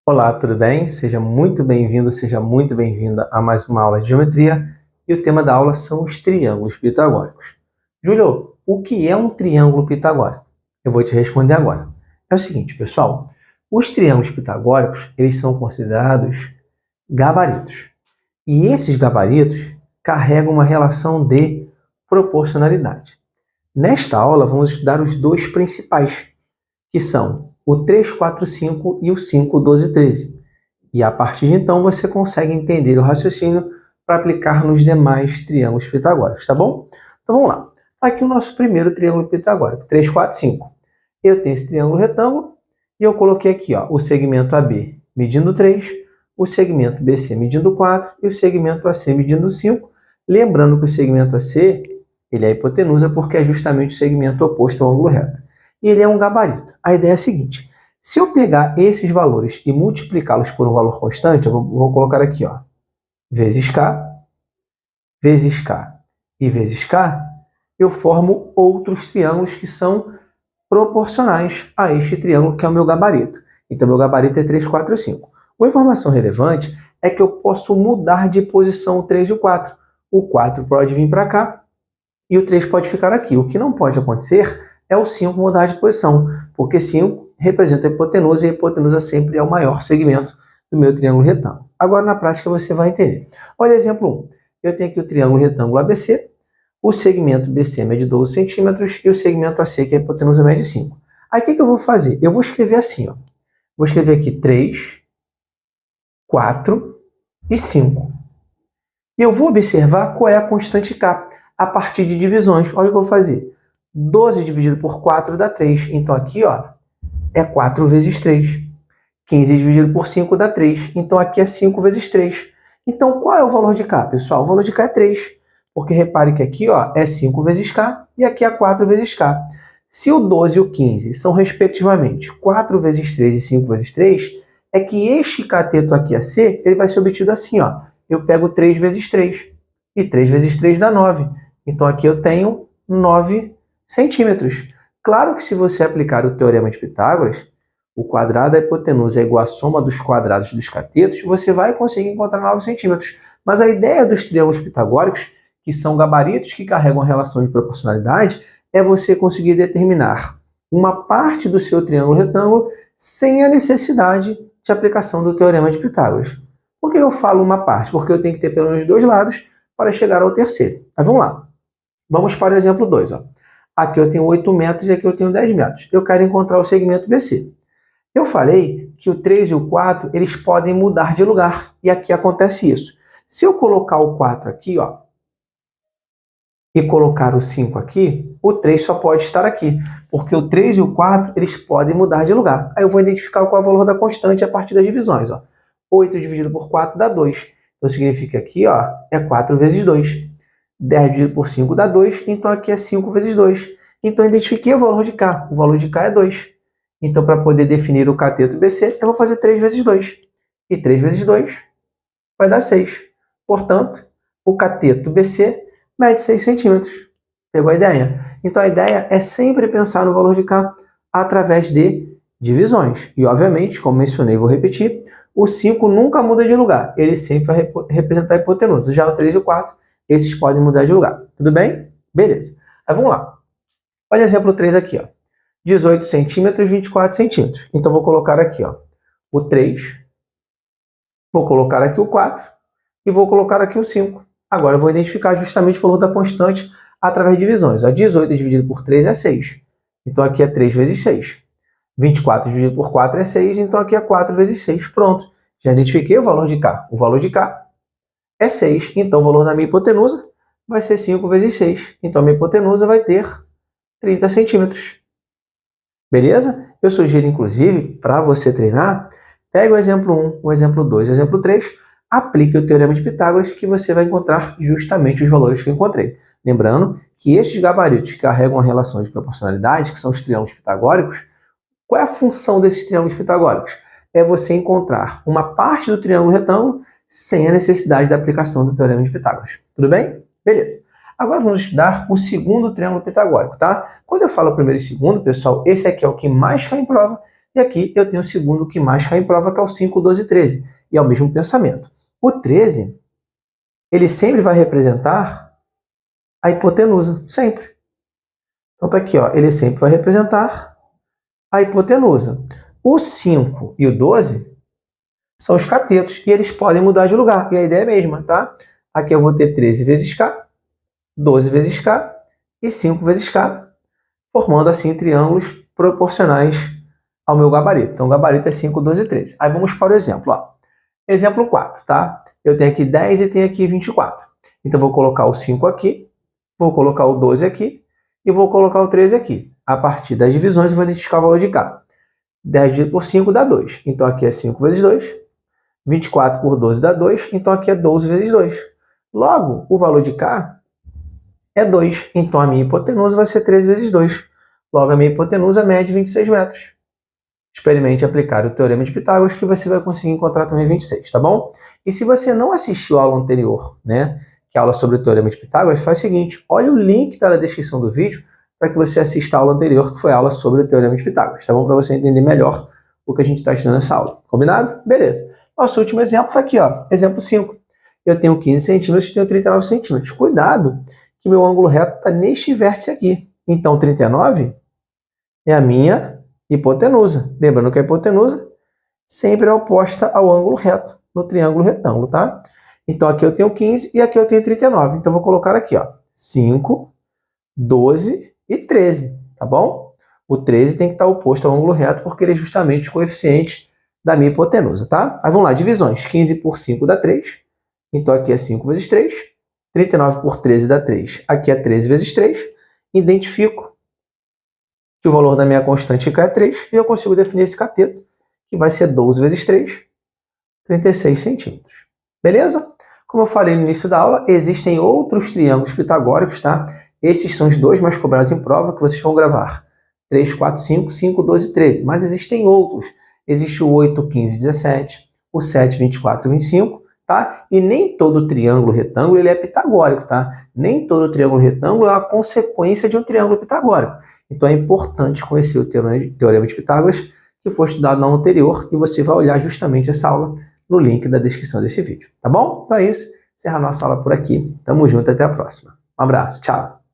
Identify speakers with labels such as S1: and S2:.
S1: Olá, tudo bem? Seja muito bem-vindo, seja muito bem-vinda a mais uma aula de geometria. E o tema da aula são os triângulos pitagóricos. Júlio, o que é um triângulo pitagórico? Eu vou te responder agora. É o seguinte, pessoal. Os triângulos pitagóricos, eles são considerados gabaritos. E esses gabaritos carregam uma relação de proporcionalidade. Nesta aula, vamos estudar os dois principais, que são o 3, 4, 5 e o 5, 12, 13. E a partir de então você consegue entender o raciocínio para aplicar nos demais triângulos pitagóricos, tá bom? Então vamos lá. Aqui o nosso primeiro triângulo pitagórico, 3, 4, 5. Eu tenho esse triângulo retângulo e eu coloquei aqui o segmento AB medindo 3, o segmento BC medindo 4 e o segmento AC medindo 5. Lembrando que o segmento AC ele é a hipotenusa porque é justamente o segmento oposto ao ângulo reto. E ele é um gabarito. A ideia é a seguinte: se eu pegar esses valores e multiplicá-los por um valor constante, eu vou colocar aqui, vezes K e vezes K, eu formo outros triângulos que são proporcionais a este triângulo que é o meu gabarito. Então, meu gabarito é 3, 4 e 5. Uma informação relevante é que eu posso mudar de posição o 3 e o 4. O 4 pode vir para cá e o 3 pode ficar aqui. O que não pode acontecer é o 5 mudar de posição, porque 5 representa a hipotenusa e a hipotenusa sempre é o maior segmento do meu triângulo retângulo. Agora, na prática, você vai entender. Olha exemplo 1. Eu tenho aqui o triângulo retângulo ABC, o segmento BC mede 12 centímetros e o segmento AC, que é a hipotenusa, mede 5. Aí, o que eu vou fazer? Eu vou escrever assim, Vou escrever aqui 3, 4 e 5. E eu vou observar qual é a constante K a partir de divisões. Olha o que eu vou fazer. 12 dividido por 4 dá 3. Então, aqui, é 4 vezes 3. 15 dividido por 5 dá 3. Então, aqui é 5 vezes 3. Então, qual é o valor de K, pessoal? O valor de K é 3. Porque repare que aqui é 5 vezes K e aqui é 4 vezes K. Se o 12 e o 15 são, respectivamente, 4 vezes 3 e 5 vezes 3, é que este cateto aqui, AC, ele vai ser obtido assim, Eu pego 3 vezes 3. E 3 vezes 3 dá 9. Então, aqui eu tenho 9 centímetros. Claro que se você aplicar o teorema de Pitágoras, o quadrado da hipotenusa é igual à soma dos quadrados dos catetos, você vai conseguir encontrar 9 centímetros. Mas a ideia dos triângulos pitagóricos, que são gabaritos que carregam a relação de proporcionalidade, é você conseguir determinar uma parte do seu triângulo retângulo sem a necessidade de aplicação do teorema de Pitágoras. Por que eu falo uma parte? Porque eu tenho que ter pelo menos dois lados para chegar ao terceiro. Mas vamos lá. Vamos para o exemplo 2. Aqui eu tenho 8 metros e aqui eu tenho 10 metros. Eu quero encontrar o segmento BC. Eu falei que o 3 e o 4 eles podem mudar de lugar. E aqui acontece isso. Se eu colocar o 4 aqui, e colocar o 5 aqui, o 3 só pode estar aqui, porque o 3 e o 4 eles podem mudar de lugar. Aí eu vou identificar qual é o valor da constante a partir das divisões. 8 dividido por 4 dá 2. Então significa que aqui é 4 vezes 2. 10 dividido por 5 dá 2, então aqui é 5 vezes 2. Então eu identifiquei o valor de K. O valor de K é 2. Então, para poder definir o cateto BC, eu vou fazer 3 vezes 2. E 3 vezes 2 vai dar 6. Portanto, o cateto BC mede 6 centímetros. Pegou a ideia? Então, a ideia é sempre pensar no valor de K através de divisões. E, obviamente, como mencionei, vou repetir, o 5 nunca muda de lugar. Ele sempre vai representar a hipotenusa. Já o 3 e o 4, esses podem mudar de lugar. Tudo bem? Beleza. Aí, vamos lá. Olha o exemplo 3 aqui, 18 centímetros, 24 centímetros. Então, vou colocar aqui, o 3, vou colocar aqui o 4 e vou colocar aqui o 5. Agora, eu vou identificar justamente o valor da constante através de divisões. 18 dividido por 3 é 6. Então, aqui é 3 vezes 6. 24 dividido por 4 é 6. Então, aqui é 4 vezes 6. Pronto. Já identifiquei o valor de K. O valor de K é 6. Então, o valor da minha hipotenusa vai ser 5 vezes 6. Então, a minha hipotenusa vai ter 30 centímetros. Beleza? Eu sugiro, inclusive, para você treinar, pegue o exemplo 1, o exemplo 2, o exemplo 3, aplique o teorema de Pitágoras que você vai encontrar justamente os valores que eu encontrei. Lembrando que estes gabaritos carregam a relação de proporcionalidade, que são os triângulos pitagóricos. Qual é a função desses triângulos pitagóricos? É você encontrar uma parte do triângulo retângulo sem a necessidade da aplicação do teorema de Pitágoras. Tudo bem? Beleza. Agora vamos estudar o segundo triângulo pitagórico, tá? Quando eu falo primeiro e segundo, pessoal, esse aqui é o que mais cai em prova E aqui eu tenho o segundo que mais cai em prova, que é o 5, 12 e 13. E é o mesmo pensamento. O 13, ele sempre vai representar a hipotenusa, sempre. Então tá aqui, ó, ele sempre vai representar a hipotenusa. O 5 e o 12 são os catetos, e eles podem mudar de lugar, e a ideia é a mesma, tá? Aqui eu vou ter 13 vezes K, 12 vezes K e 5 vezes K, formando assim triângulos proporcionais ao meu gabarito. Então o gabarito é 5, 12 e 13. Aí vamos para o exemplo, ó. Exemplo 4, tá? Eu tenho aqui 10 e tenho aqui 24. Então vou colocar o 5 aqui, vou colocar o 12 aqui e vou colocar o 13 aqui. A partir das divisões eu vou identificar o valor de K. 10 dividido por 5 dá 2. Então aqui é 5 vezes 2. 24 por 12 dá 2. Então aqui é 12 vezes 2. Logo, o valor de K é 2. Então a minha hipotenusa vai ser 13 vezes 2. Logo, a minha hipotenusa mede 26 metros. Experimente aplicar o Teorema de Pitágoras que você vai conseguir encontrar também 26, tá bom? E se você não assistiu a aula anterior, né, que é a aula sobre o Teorema de Pitágoras, faz o seguinte, olha o link que está na descrição do vídeo para que você assista a aula anterior, que foi a aula sobre o Teorema de Pitágoras, tá bom? Para você entender melhor o que a gente está estudando nessa aula. Combinado? Beleza. Nosso último exemplo está aqui, ó. Exemplo 5. Eu tenho 15 centímetros e tenho 39 centímetros. Cuidado que meu ângulo reto está neste vértice aqui. Então, 39 é a minha hipotenusa. Lembrando que a hipotenusa sempre é oposta ao ângulo reto no triângulo retângulo, tá? Então, aqui eu tenho 15 e aqui eu tenho 39. Então, vou colocar aqui, ó, 5, 12 e 13, tá bom? O 13 tem que estar oposto ao ângulo reto porque ele é justamente o coeficiente da minha hipotenusa, tá? Aí vamos lá, divisões. 15 por 5 dá 3. Então, aqui é 5 vezes 3. 39 por 13 dá 3. Aqui é 13 vezes 3. Identifico que o valor da minha constante K é 3, e eu consigo definir esse cateto, que vai ser 12 vezes 3, 36 centímetros. Beleza? Como eu falei no início da aula, existem outros triângulos pitagóricos, tá? Esses são os dois mais cobrados em prova, que vocês vão gravar. 3, 4, 5, 5, 12 e 13. Mas existem outros. Existe o 8, 15, 17, o 7, 24 e 25, tá? E nem todo triângulo retângulo ele é pitagórico, tá? Nem todo triângulo retângulo é uma consequência de um triângulo pitagórico. Então é importante conhecer o Teorema de Pitágoras, que foi estudado na aula anterior, e você vai olhar justamente essa aula no link da descrição desse vídeo, tá bom? Então é isso, encerrar nossa aula por aqui. Tamo junto, até a próxima. Um abraço, tchau!